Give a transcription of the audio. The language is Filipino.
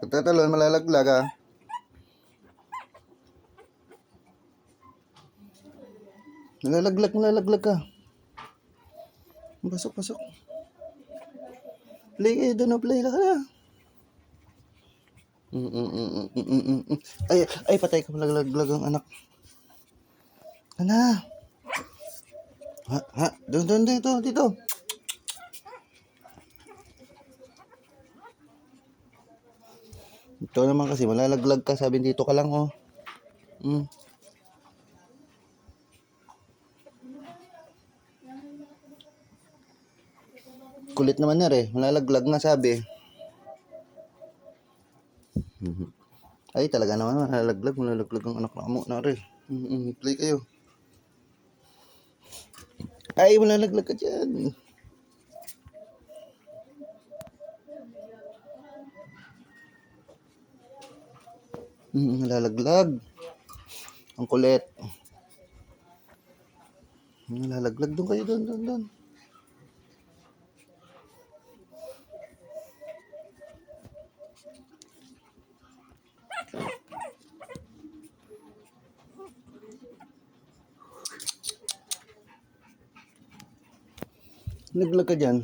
Tatalon, malalaglag ah. Malalaglag ka. Pasok. Play kayo doon, play lang ka. Ay, patay ka, malalaglag ang anak. Ana. Doon, dito. Ito naman kasi, malalaglag ka, sabi dito ka lang, oh. Kulit naman na rin, malalaglag nga sabi. Ay, talaga naman, malalaglag ang anak mo na rin. Play kayo. Ay, malalaglag ka dyan. Malalaglag. Ang kulit. Malalaglag doon kayo, doon. Naglag ka dyan.